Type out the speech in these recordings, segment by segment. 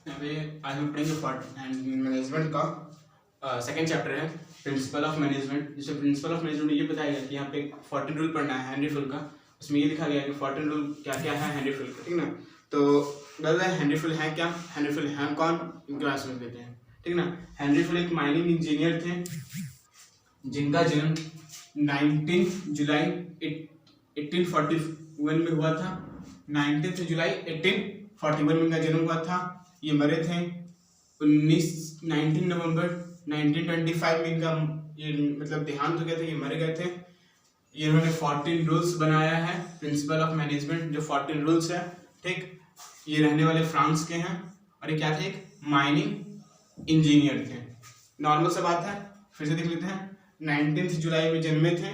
यहाँ पे आज हम पढ़ेंगे एंड मैनेजमेंट का सेकंड चैप्टर है प्रिंसिपल ऑफ मैनेजमेंट। जिसमें प्रिंसिपल ऑफ मैनेजमेंट ये बताया गया कि यहाँ पे 14 रूल पढ़ना है हेनरी फुल का। उसमें ये लिखा गया है कि 14 रूल क्या क्या है हेनरी फुल का, ठीक ना। तो बता हेनरी फुल है क्या, हेनरी फुल है कौन, इनके बारे में समझ लेते हैं, ठीक ना। हेनरी फुल एक माइनिंग इंजीनियर थे जिनका जन्म 19 जुलाई 1841 में हुआ था। 19 जुलाई 1841 में इनका जन्म हुआ था। ये मरे थे 19 नवंबर 1925 में इनका ये मतलब देहांत हो गया था, ये मर गए थे। ये इन्होंने 14 रूल्स बनाया है प्रिंसिपल ऑफ मैनेजमेंट, जो 14 रूल्स है, ठीक। ये रहने वाले फ्रांस के हैं और ये क्या थे, एक माइनिंग इंजीनियर थे। नॉर्मल सा बात है, फिर से देख लेते हैं। 19 जुलाई में जन्मे थे,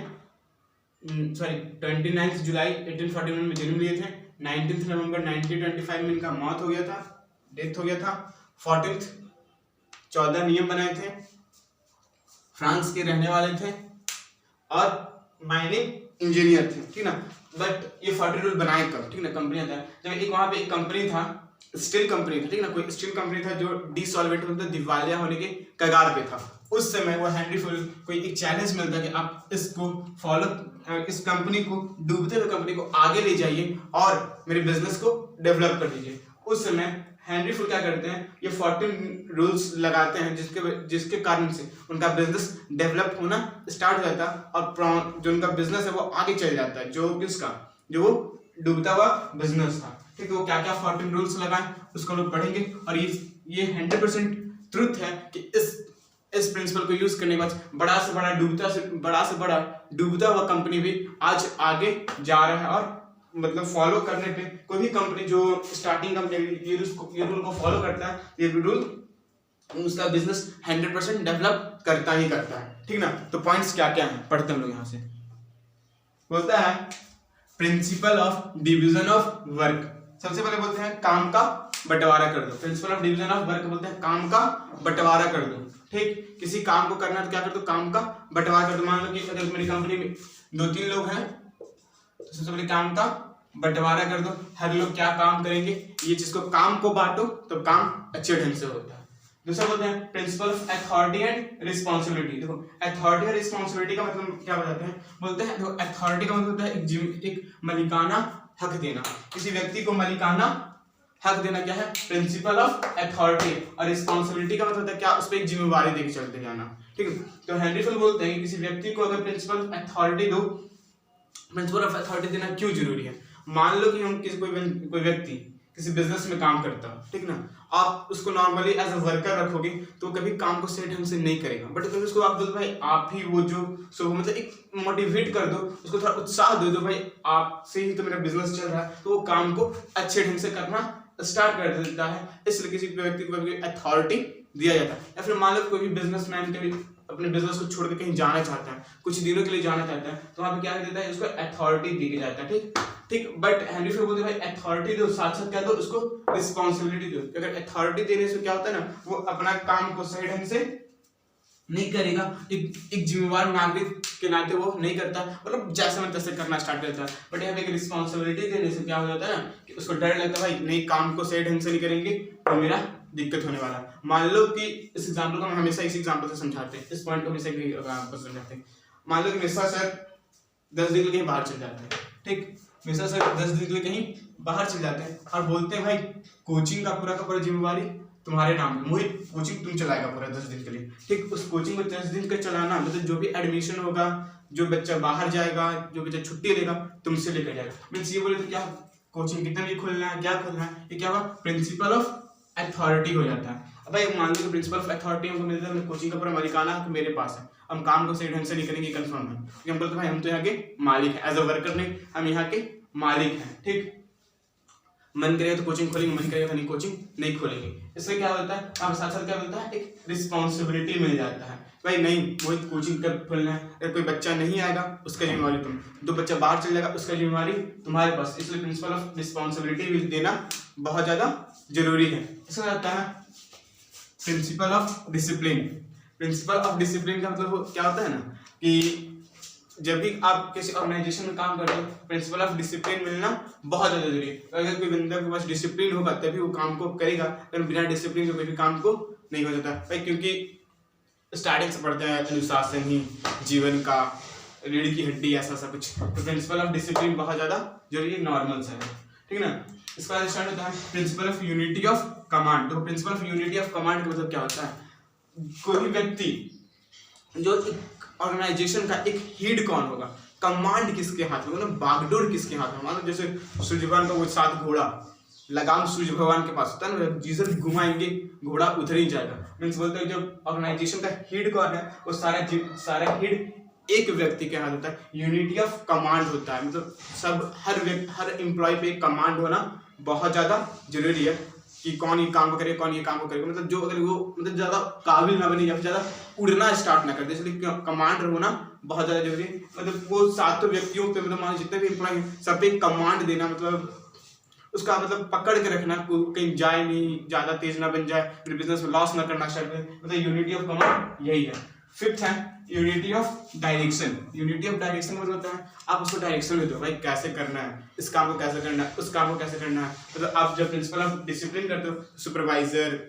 सॉरी 29 जुलाई 1841 में जन्म लिए थे। 19 नवंबर 1925 में इनका मौत हो गया था, डेथ हो गया था। 14 नियम बनाए थे, फ्रांस के रहने वाले थे और माइनिंग इंजीनियर थे, ठीक ना। बट ये 40 रूल बनाए कब, ठीक ना, कंपनी था जब एक वहां पे एक कंपनी था, स्टील कंपनी था, ठीक ना, कोई स्टील कंपनी था जो डिसॉल्वेंट मतलब दिवालिया होने के कगार पे था। उस समय वो हेनरी फुल को एक चैलेंज मिलता कि आप इसको फॉलो, इस कंपनी को, डूबते हुए कंपनी को आगे ले जाइए और मेरे बिजनेस को डेवलप कर दीजिए। उस समय हेनरी फुल क्या करते हैं, ये 14 रूल्स लगाते हैं जिसके कारण से उनका बिजनेस डेवलप होना स्टार्ट हो जाता है और जो उनका बिजनेस है वो आगे चल जाता है, जो किसका, जो वो डूबता हुआ बिजनेस था, ठीक है। वो क्या क्या 14 रूल्स लगाए उसको लोग पढ़ेंगे और ये 100% ट्रुथ है कि इस प्रिंसिपल को यूज करने के बाद बड़ा से बड़ा डूबता हुआ कंपनी भी आज आगे जा रहा है। और मतलब फॉलो करने पे कोई भी कंपनी जो स्टार्टिंग कंपनी ये रूल को फॉलो करता है, ये रूल उसका बिजनेस 100% डेवलप करता ही करता है, ठीक ना। तो पॉइंट्स क्या क्या हैं पढ़ते हम लोग यहाँ से। बोलता है principle of division of work. सबसे पहले बोलते हैं काम का बंटवारा कर दो। Principle of division of work बोलते हैं काम का बंटवारा कर दो, ठीक। किसी काम को करना है तो क्या कर दो, काम का बंटवारा कर दो। मान लो कि अगर मेरी कंपनी में 2-3 लोग हैं तो सबसे पहले काम का बंटवारा कर दो। हर लोग क्या काम करेंगे, ये जिसको काम को बांटो तो काम अच्छे ढंग से होता है। दूसरा बोलते हैं principle of authority and responsibility. देखो अथॉरिटी और रिस्पॉन्सिबिलिटी का मतलब क्या बताते हैं, बोलते हैं देखो अथॉरिटी का मतलब होता है एक मलिकाना हक देना, किसी व्यक्ति को मलिकाना हक देना क्या है, प्रिंसिपल ऑफ अथॉरिटी। और रिस्पॉन्सिबिलिटी का मतलब होता है क्या, उस पर एक जिम्मेवारी देके चलते जाना, ठीक है। तो हेनरी फुल बोलते हैं कि किसी व्यक्ति को अगर प्रिंसिपल ऑफ अथॉरिटी दो, प्रिंसिपल ऑफ अथॉरिटी देना क्यों जरूरी है। मान लो कि हम कोई व्यक्ति किसी बिजनेस में काम करता है, ठीक ना, आप उसको नॉर्मली एज अ वर्कर रखोगे तो कभी काम को सही ढंग से नहीं करेगा। बट कभी उसको आप बोलो भाई आप ही वो जो सो मतलब एक मोटिवेट कर दो, उसको थोड़ा उत्साह दे दो, भाई आपसे ही तो मेरा बिजनेस चल रहा है, तो वो काम को अच्छे ढंग से करना स्टार्ट कर देता है। इसलिए किसी व्यक्ति को अथॉरिटी दिया जाता है। या फिर मान लो कोई भी बिजनेसमैन कभी अपने बिजनेस को छोड़ के कहीं जाना चाहता है, कुछ दिनों के लिए जाना चाहता है, तो वहां पे क्या कर देता है, उसको अथॉरिटी दी जाता है, ठीक। बट हेनरी फुल बोलते हैं भाई अथॉरिटी दो, साथ साथ क्या दो, उसको रिस्पॉन्सिबिलिटी दो। अगर अथॉरिटी देने से क्या होता है ना, वो अपना काम को सही ढंग से नहीं करेगा, एक जिम्मेवार नागरिक के नाते वो नहीं करता, मतलब जैसा मैं तैसे करना स्टार्ट करता है। बट यहाँ पे एक रिस्पॉन्सिबिलिटी देने से क्या हो जाता है ना कि उसको डर लगता है, भाई नहीं काम को सही ढंग से नहीं करेंगे तो मेरा दिक्कत होने वाला है। मान लो कि इस एग्जाम्पल को हम हमेशा इस एग्जाम्पल से समझाते हैं, इस पॉइंट को हमेशा आपको समझाते हैं। मान लो कि मिश्रा सर 10 दिन के लिए कहीं बाहर चल जाते हैं, ठीक। मिश्रा सर 10 दिन के लिए कहीं बाहर चल जाते हैं और बोलते हैं भाई कोचिंग का पूरा जिम्मेवारी तुम्हारे नाम है, मोहित कोचिंग तुम चलाएगा पूरा 10 दिन के लिए, ठीक। उस कोचिंग को 10 दिन का चलाना मतलब जो भी एडमिशन होगा, जो बच्चा बाहर जाएगा, जो बच्चा छुट्टी लेगा, तुमसे लेकर जाएगा। मीन्स ये बोले तो क्या कोचिंग कितने बजे खोलना है, क्या खोलना है, ये क्या हुआ, प्रिंसिपल ऑफ अथॉरिटी हो जाता है। अब भाई मान लो कि प्रिंसिपल ऑफ अथॉरिटी हमको मिलता है, कोचिंग का पूरा मालिकाना हक मेरे पास है, हम काम को सही ढंग से नहीं करेंगे कंफर्म है, क्योंकि हम बोलते भाई हम तो यहाँ के मालिक हैं, एज अ वर्कर नहीं, हम यहाँ के मालिक हैं, ठीक। मन करेगा तो कोचिंग खोलेंगे, मन करेगा तो नहीं कोचिंग नहीं खोलेंगे। इससे क्या होता है, आप साथ साथ क्या मिलता है, एक रिस्पॉन्सिबिलिटी मिल जाता है, भाई नहीं वही कोचिंग कब खोलना है, अगर कोई बच्चा नहीं आएगा उसका जिम्मेवारी तुम, दो बच्चा बाहर चल जाएगा उसका जिम्मेवारी तुम्हारे पास। इसलिए प्रिंसिपल ऑफ रिस्पॉन्सिबिलिटी भी देना बहुत ज्यादा जरूरी है। इसका आता है principle of discipline. Principle of discipline का मतलब क्या होता है ना कि जब भी आप किसी ऑर्गेनाइजेशन में काम करते हो प्रिंसिपल ऑफ डिसिप्लिन मिलना बहुत ज़्यादा जरूरी है। अगर कोई बंदा के पास डिसिप्लिन होगा तभी वो काम को करेगा, अगर बिना डिसिप्लिन के कोई भी काम को नहीं हो जाता भाई, क्योंकि स्टार्टिंग से पढ़ते हैं अनुशासन ही जीवन का रीढ़ की हड्डी ऐसा सा कुछ, तो प्रिंसिपल ऑफ डिसिप्लिन बहुत ज़्यादा जरूरी है, नॉर्मल सा है, ठीक है ना। इसके बाद स्टार्ट होता है principle of unity of command. तो principle of unity of command का मतलब क्या होता है, कोई व्यक्ति जो एक ऑर्गेनाइजेशन का एक हेड कौन होगा, कमांड किसके हाथ में, मतलब बागडोर किसके हाथ में। मतलब जैसे सूर्य भगवान का वो 7 घोड़ा लगाम सूर्य भगवान के पास होता है ना, जिधर घुमाएंगे घोड़ा उधर ही जाएगा। मीन्स बोलते हैं जब ऑर्गेनाइजेशन का हेड कौन है, वो सारा हेड एक व्यक्ति के हाथ होता है। यूनिटी ऑफ कमांड होता है, मतलब सब हर एम्प्लॉय पे कमांड होना बहुत ज्यादा जरूरी है कि कौन ये काम को करे, कौन ये काम को करेगा। मतलब जो अगर वो मतलब ज्यादा काबिल ना बने या फिर ज्यादा उड़ना स्टार्ट ना कर दे, इसलिए कमांड होना बहुत ज्यादा जरूरी है। मतलब वो 7 व्यक्तियों पे, मतलब मान जितने भी एम्प्लॉय सब पे कमांड देना, मतलब उसका मतलब पकड़ के रखना, कहीं जाए नहीं, ज्यादा तेज ना बन जाए, फिर बिजनेस में लॉस ना करना स्टार्ट करे, मतलब यूनिटी ऑफ कमांड यही है। फिफ्थ है unity of direction. Unity of direction मतलब होता है आप उसको डायरेक्शन देते हो भाई कैसे करना है, इस काम को कैसे करना है, उस काम को कैसे करना है। मतलब आप जब प्रिंसिपल ऑफ डिसिप्लिन करते हो, सुपरवाइजर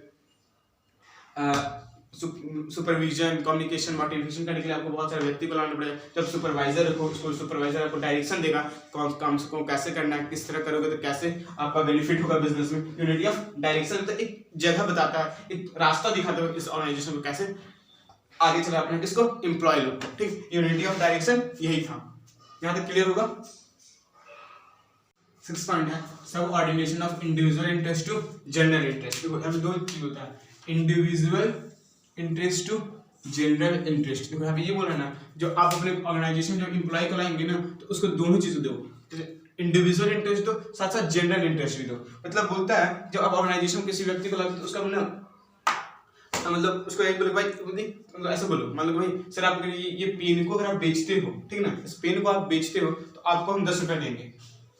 सुपरविजन, कम्युनिकेशन, मोटिवेशन करने के लिए आपको बहुत सारे व्यक्ति को लाना पड़ेगा। जब सुपरवाइजर रखो, उसको सुपरवाइजर आपको डायरेक्शन देगा कौन काम को कैसे करना है, किस तरह करोगे तो कैसे आपका बेनिफिट होगा बिजनेस में। यूनिटी ऑफ डायरेक्शन तो एक जगह बताता है, एक रास्ता दिखाता है इस ऑर्गेनाइजेशन को कैसे आगे चला अपने किसको एम्प्लॉय लोग, ठीक। यूनिटी ऑफ डायरेक्शन यही था, यहाँ तक क्लियर होगा। 6 पॉइंट है subordination of individual interest to general interest. देखो यहाँ पे 2 चीज होता है, individual interest to general interest. देखो यहाँ पे ये बोल रहा है ना, जो आप अपने ऑर्गेनाइजेशन जो एम्प्लॉय को लाएंगे ना तो उसको दोनों चीजें दो, इंडिविजुअल इंटरेस्ट दो, साथ साथ जनरल इंटरेस्ट भी दो। मतलब बोलता है जब आप ऑर्गेनाइजेशन किसी व्यक्ति को लाते तो उसका मतलब उसको एक बोलो भाई, मतलब ऐसा बोलो, मतलब भाई सर आप ये पेन को अगर आप बेचते हो, ठीक ना, इस पेन को आप बेचते हो तो आपको हम 10 रुपए देंगे,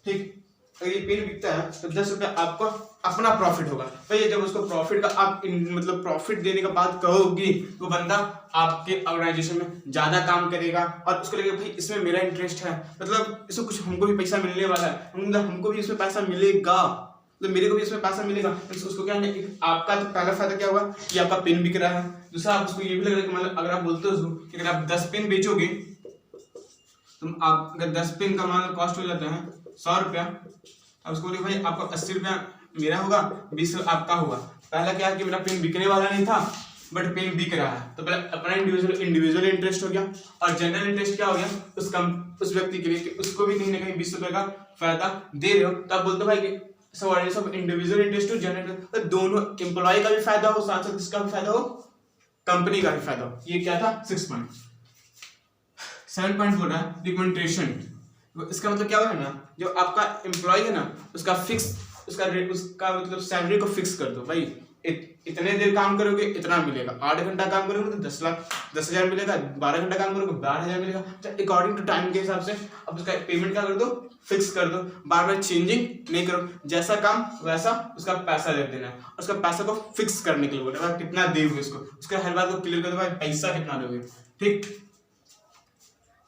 ठीक। अगर ये पेन बिकता है तो 10 रुपए आपको अपना प्रॉफिट होगा भाई। जब उसको प्रॉफिट का आप मतलब प्रॉफिट देने का बात कहोगी तो बंदा आपके ऑर्गेनाइजेशन में ज्यादा काम करेगा और उसको लगेगा भाई इसमें मेरा इंटरेस्ट है, मतलब इसमें कुछ हमको भी पैसा मिलने वाला है, हमको भी इसमें पैसा मिलेगा, तो मेरे को भी इसमें पैसा मिलेगा। तो उसको क्या है, आपका तो पहला फायदा क्या होगा कि आपका पेन बिक रहा है, दूसरा आप उसको ये भी लग रहा है कि मतलब अगर आप बोलते हो कि अगर आप 10 पेन बेचोगे तो आप अगर 10 पेन का मान कॉस्ट हो जाता है 100 रुपया, अब उसको बोले भाई आपको 80 रुपया मेरा होगा, 20 आपका होगा। पहला क्या है कि मेरा पेन बिकने वाला नहीं था बट पेन बिक रहा है, तो पहले अपना इंडिविजुअल इंटरेस्ट हो गया और जनरल इंटरेस्ट क्या हो गया उस व्यक्ति के लिए कि उसको भी कहीं ना कहीं 20 रुपए का फायदा दे रहे हो। तो आप बोलते हो भाई कि सब इंडिविजुअल इंटरेस्ट टू जनरल, तो दोनों एम्प्लॉय का भी फायदा हो, साथ साथ किसका भी फायदा हो, कंपनी का भी फायदा हो। ये क्या था 6 पॉइंट। 7 पॉइंट बोल रहा है रिकमेंडेशन। इसका मतलब क्या होगा ना, जो आपका एम्प्लॉय है ना उसका फिक्स उसका मतलब सैलरी को फिक्स कर दो भाई, इतने देर काम करोगे इतना मिलेगा, 8 घंटा काम करोगे तो 10,000 मिलेगा, 12 घंटा काम करोगे 12,000 मिलेगा, अकॉर्डिंग टू टाइम के हिसाब से अब उसका पेमेंट क्या कर दो, फिक्स कर दो, बार बार चेंजिंग नहीं करो, जैसा काम वैसा उसका पैसा दे देना है। उसका पैसा को फिक्स करने के लिए बोल रहा है कितना दोगे उसको, उसका हर बार को क्लियर कर दो भाई पैसा कितना दोगे, ठीक।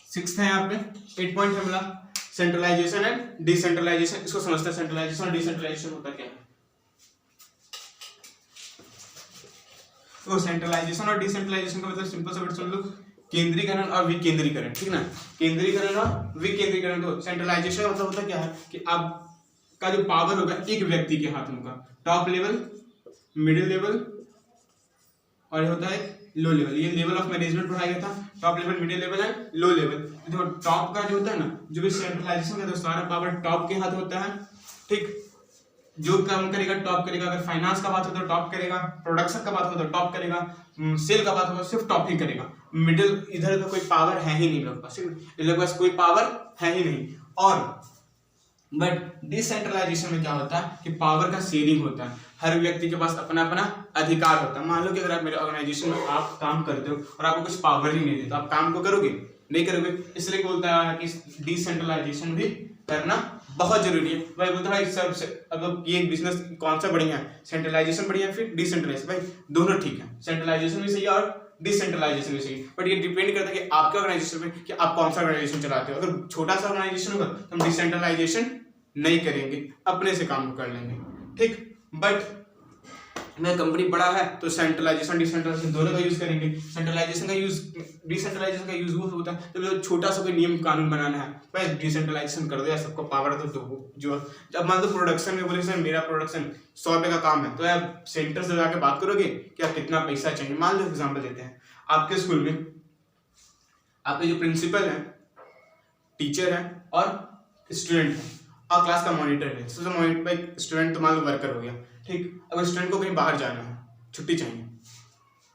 6 है यहाँ पे। 8 पॉइंट है मिला सेंट्रलाइजेशन एंड डिसेंट्रलाइजेशन। इसको समझते हैं सेंट्रलाइजेशन और डिसेंट्रलाइजेशन होता क्या है। तो सेंट्रलाइजेशन और डिसेंट्रलाइजेशन का मतलब सिंपल सा वर्ड समझ लो, केंद्रीकरण और विकेंद्रीकरण, ठीक ना। केंद्रीकरण और विकेंद्रीकरण। तो सेंट्रलाइजेशन मतलब होता क्या है कि आपका जो पावर होगा एक व्यक्ति के हाथ में होगा, टॉप लेवल, मिडिल लेवल और होता है लो लेवल। ये लेवल ऑफ मैनेजमेंट पढ़ाया गया था, top level, middle level and low level. देखो टॉप का जो होता है ना, जो भी सेंट्रलाइजेशन का सारा पावर टॉप के हाथ होता है, ठीक। जो काम करेगा टॉप करेगा, अगर फाइनेंस का बात हो तो टॉप करेगा, प्रोडक्शन का बात हो तो टॉप करेगा, सेल का बात हो तो सिर्फ टॉप ही करेगा। मिडिल इधर तो कोई पावर है ही नहीं लोग पास, इन लोगों के पास कोई पावर है ही नहीं। और बट डिसेंट्रलाइजेशन में क्या होता है कि पावर का शेयरिंग होता है, हर व्यक्ति के पास अपना अपना अधिकार होता है। मान लो कि अगर आप मेरे ऑर्गेनाइजेशन में आप काम करते हो और आपको कुछ पावर ही नहीं देता, आप काम को करोगे नहीं करोगे, इसलिए बोलता है कि डिसेंट्रलाइजेशन भी करना बहुत जरूरी है। भाई बोलता है सर अब ये बिजनेस कौन सा बढ़िया है, सेंट्रलाइजेशन बढ़िया है फिर डिसेंट्रलाइजेशन, भाई दोनों ठीक है, सेंट्रलाइजेशन भी सही है और डिसेंट्रलाइजेशन भी चाहिए, बट ये डिपेंड करता है कि आपके ऑर्गेनाइजेशन में कि आप कौन सा ऑर्गेनाइजेशन चलाते हो। अगर छोटा सा ऑर्गेनाइजेशन होगा तो हम डिसेंट्रलाइजेशन नहीं करेंगे, अपने से काम कर लेंगे, ठीक। बट मेरा कंपनी बड़ा है तो सेंट्रलाइजेशन डिसेंट्रलाइजेशन दोनों का यूज करेंगे। सेंट्रलाइजेशन का यूज, डिसेंट्रलाइजेशन का यूज वो होता है जब छोटा सा कोई नियम कानून बनाना है, भाई डिसेंट्रलाइजेशन कर दो या सबको पावर दो। जो जब मान लो प्रोडक्शन में बोले सर मेरा प्रोडक्शन 100 रुपये का काम है, तो आप सेंटर से जाकर बात करोगे कि आप कितना पैसा चाहिए। मान लो एग्जाम्पल देते हैं, आपके स्कूल में आपके जो प्रिंसिपल है, टीचर है और स्टूडेंट है और क्लास का मॉनिटर है। स्टूडेंट तो मान लो वर्कर हो गया, ठीक। अगर स्टूडेंट को कहीं बाहर जाना है, छुट्टी चाहिए,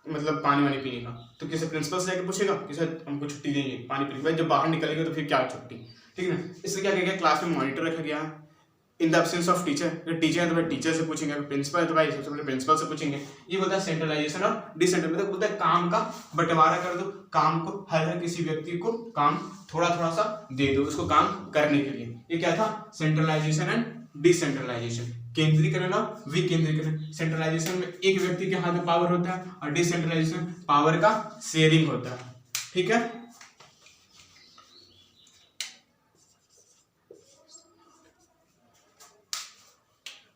मतलब पानी वानी पीने का, तो किसी प्रिंसिपल से जाकर पूछेगा कि सर हमको छुट्टी देंगे पानी पीने। भाई जब बाहर निकलेगा तो फिर क्या छुट्टी, ठीक है ना। इसलिए क्या किया गया, क्लास में मॉनिटर रखा गया in the absence of teacher. अगर टीचर है तो भाई टीचर से पूछेंगे, अगर प्रिंसिपल है तो भाई सबसे पहले प्रिंसिपल से पूछेंगे। ये बोलता है सेंट्रलाइजेशन और डिसेंट्रलाइजेशन, मतलब बोलता है काम का बंटवारा कर दो, काम को हर किसी व्यक्ति को काम थोड़ा थोड़ा सा दे दो उसको काम करने के लिए। ये क्या था, सेंट्रलाइजेशन एंड डिसेंट्रलाइजेशन, केंद्रीकरण और विकेंद्रीकरण। सेंट्रलाइजेशन में एक व्यक्ति के हाथ में पावर होता है और डिसेंट्रलाइजेशन पावर का शेयरिंग होता है, ठीक है।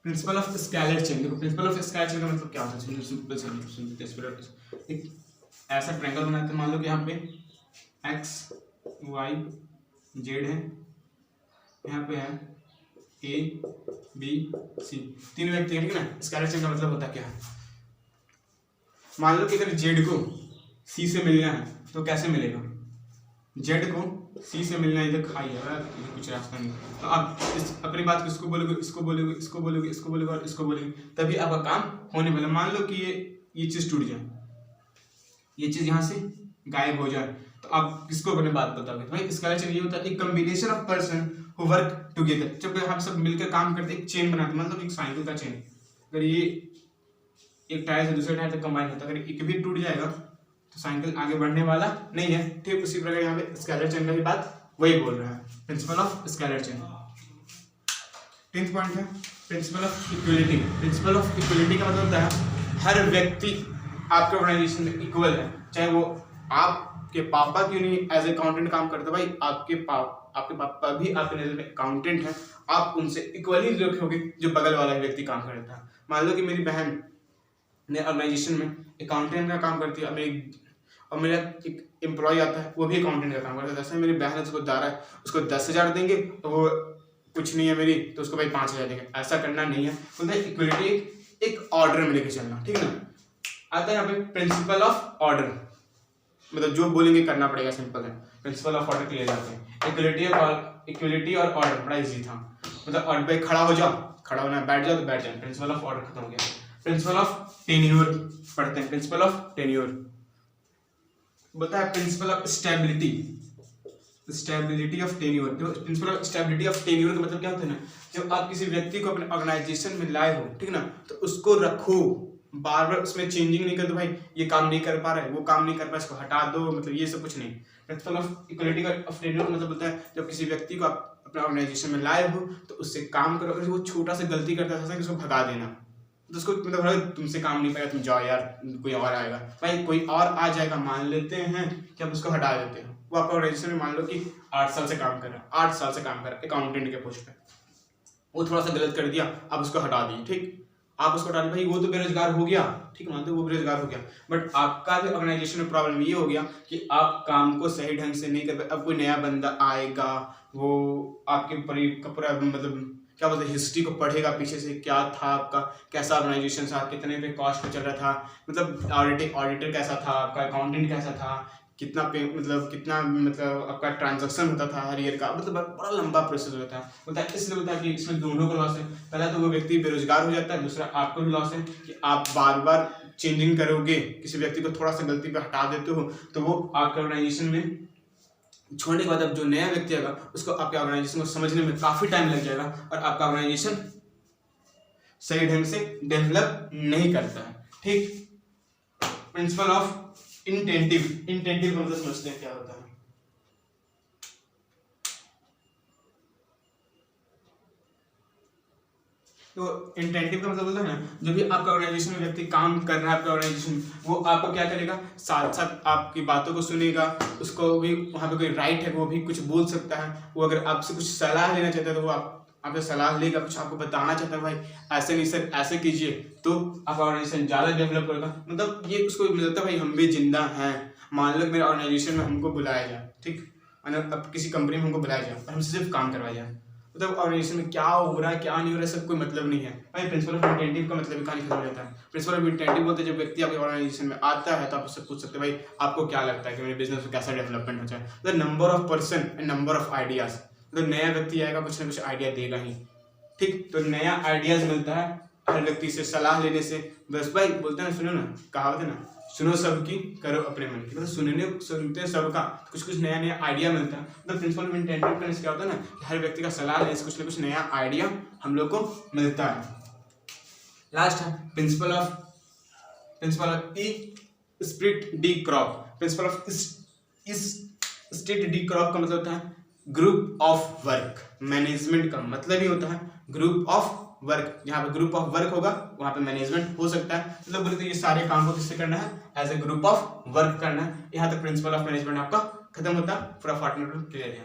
प्रिंसिपल ऑफ स्केलर चेन, देखो प्रिंसिपल ऑफ स्केलर चेन का मतलब क्या होता है, सिंपल एक ऐसा ट्रायंगल बनाते हैं, मान लो कि यहाँ पे एक्स वाई जेड है, यहाँ पे है ए बी सी, तीन व्यक्ति हैं, ठीक है ना। स्केलर चेन का मतलब होता है क्या, मान लो कि अगर जेड को सी से मिलना है तो कैसे मिलेगा, जेड को सी से मिलना है, इधर खाई है कुछ रास्ता नहीं, तो आप अपनी बात किसको बोलोगे, इसको बोलोगे, इसको बोलोगे, इसको बोलोगे और इसको बोलोगे, तभी आपका काम होने वाला। मान लो कि ये चीज टूट जाए, ये चीज यहाँ से गायब हो जाए, तो आप किसको अपनी बात बताओगे। भाई स्केलर चेन ये होता है एक combination of person who work together. जब हम सब मिलकर काम करते एक चेन बनाते, मतलब एक साइकिल का चेन, अगर ये एक टायर से दूसरे टायर तक कंबाइन होता है, अगर एक भी टूट जाएगा तो साइकिल आगे बढ़ने वाला नहीं है, ठीक। उसी प्रकार यहाँ पे स्केलर चेन का भी बात वही बोल रहा है, principle of scalar chain. 10th point है principle of equality. Principle of equality का मतलब होता है हर व्यक्ति आपके ऑर्गेनाइजेशन में इक्वल है, चाहे वो आपके पापा क्यों नहीं एज ए अकाउंटेंट काम करते, भाई आपके पापा भी आपके नजर में अकाउंटेंट है, आप उनसे इक्वली रखोगे जो बगल वाला व्यक्ति काम करता है। मान लो कि मेरी बहन ने ऑर्गेनाइजेशन में अकाउंटेंट का काम करती है और मेरा एक एम्प्लॉय आता है वो भी अकाउंटेंट का काम करता है। जैसे मेरी बहन है उसको दारा है, उसको 10,000 देंगे तो वो कुछ नहीं है मेरी, तो उसको भाई 5,000 देंगे, ऐसा करना नहीं है। बोलते हैं इक्वलिटी एक ऑर्डर में लेके चलना, ठीक है ना। आता है यहाँ पे प्रिंसिपल ऑफ ऑर्डर, मतलब जो बोलेंगे करना पड़ेगा, सिंपल है। प्रिंसिपल ऑफ ऑर्डर क्लियर जाते हैं, इक्वलिटी और ऑर्डर बड़ा इजी था, मतलब और भाई खड़ा हो जाओ, खड़ा होना, बैठ जाओ तो बैठ जाओ, प्रिंसिपल ऑफ ऑर्डर खत्म हो गया। प्रिंसिपल ऑफ टेन्योर पढ़ते हैं, प्रिंसिपल ऑफ टेन्योर बोलता है principle of stability, stability of tenure. तो principle of stability of tenure का मतलब क्या होता है ना, जब आप किसी व्यक्ति को अपने ऑर्गेनाइजेशन में लाए हो, ठीक ना, तो उसको रखो, बार बार उसमें चेंजिंग नहीं कर दो, भाई ये काम नहीं कर पा रहा है, वो काम नहीं कर पा रहा है, इसको हटा दो, मतलब ये सब कुछ नहीं। Principal of equality of tenure का मतलब होता है जब किसी व्यक्ति को आप अपने ऑर्गेनाइजेशन में लाए हो तो उससे काम करो, अगर वो छोटा सा गलती करता है उसको भगा देना, तो उसको मतलब तुमसे काम नहीं पाएगा, तुम जाओ यार कोई और आएगा, भाई कोई और आ जाएगा, मान लेते हैं कि आप उसको हटा देते हो, वो आपका ऑर्गेनाइजेशन में मान लो कि 8 साल से काम कर रहा है, 8 साल से काम कर रहा है अकाउंटेंट के पोस्ट पे, वो थोड़ा सा गलत कर दिया, आप उसको हटा दिए, ठीक, आप उसको हटा दिए, भाई वो तो बेरोजगार हो गया, ठीक, मानते वो बेरोजगार हो गया, बट आपका भी ऑर्गेनाइजेशन में प्रॉब्लम ये हो गया कि आप काम को सही ढंग से नहीं कर पाए। अब कोई नया बंदा आएगा, वो आपके पूरा मतलब क्या बोलते हैं हिस्ट्री को पढ़ेगा, पीछे से क्या था आपका, कैसा ऑर्गेनाइजेशन था, कितने पे कॉस्ट पे चल रहा था, मतलब ऑडिटर कैसा था आपका, अकाउंटेंट कैसा था, कितना मतलब आपका ट्रांजैक्शन होता था हर ईयर का, मतलब बड़ा लंबा प्रोसेस होता है। इसलिए होता है कि इसमें दोनों को लॉस है, पहला तो वो व्यक्ति बेरोजगार हो जाता है, दूसरा आपको भी लॉस है कि आप बार बार चेंजिंग करोगे, किसी व्यक्ति को थोड़ा सा गलती पे हटा देते हो तो वो आपके ऑर्गेनाइजेशन में छोड़ने के बाद अब जो नया व्यक्ति आएगा उसको आपके ऑर्गेनाइजेशन को समझने में काफी टाइम लग जाएगा और आपका ऑर्गेनाइजेशन सही ढंग से डेवलप नहीं करता है, ठीक। प्रिंसिपल ऑफ इंटेंटिव का मतलब समझते हैं क्या होता है। तो इंटेंटिव का मतलब होता है ना, जो भी आपका ऑर्गेनाइजेशन में व्यक्ति काम कर रहा है आपका ऑर्गेनाइजेशन में, वो आपको क्या करेगा, साथ साथ आपकी बातों को सुनेगा, उसको भी वहाँ पे कोई राइट है वो भी कुछ बोल सकता है, वो अगर आपसे कुछ सलाह लेना चाहता है तो वो आपसे सलाह लेगा, कुछ आपको बताना चाहता है भाई ऐसे नहीं सर ऐसे कीजिए, तो आपका ऑर्गेनाइजेशन ज़्यादा डेवलप करेगा। मतलब ये उसको मिलता है भाई हम भी जिंदा हैं, मान लो मेरे ऑर्गेनाइजेशन में हमको बुलाया जाए, ठीक, मतलब अब किसी कंपनी में हमको बुलाया जाए और हमसे सिर्फ काम करवाया जाए, मतलब ऑर्गेनाइजेशन में क्या हो रहा है क्या नहीं हो रहा है सब कोई मतलब नहीं है भाई। प्रिंसिपल ऑफ इंटेंटिव का मतलब कहानी खत्म हो जाता है। प्रिंसिपल ऑफ इंटेंटिव बोलते हैं जब व्यक्ति आपके ऑर्गेनाइजेशन में आता है तो आप उससे पूछ सकते हैं भाई आपको क्या लगता है कि मेरे बिजनेस में कैसा डेवलपमेंट हो जाए, मतलब number of person and number of ideas, मतलब नया व्यक्ति आएगा कुछ ना कुछ आइडिया देगा ही, ठीक, तो नया आइडियाज मिलता है हर व्यक्ति से सलाह लेने से। बस भाई बोलते हैं सुनो ना, कहावत है ना, सुनो सबकी करो अपने मन की, मतलब सुनते हैं सबका, कुछ कुछ नया नया आइडिया मिलता है। मतलब प्रिंसिपल ऑफ इंटेंटिव का क्या होता है ना, हर व्यक्ति का सलाह लेने से कुछ ना कुछ नया आइडिया हम लोग को मिलता है। लास्ट है principle of E split D crop. Principle of split D crop का मतलब होता है ग्रुप ऑफ वर्क। मैनेजमेंट का मतलब ही होता है ग्रुप ऑफ वर्क, जहाँ पे ग्रुप ऑफ वर्क होगा वहाँ पे मैनेजमेंट हो सकता है। मतलब बोलते ये सारे काम को किससे करना है, as a group of work करना है। यहाँ तक प्रिंसिपल ऑफ मैनेजमेंट आपका खत्म होता है। पूरा 40 मिनट क्लियर है।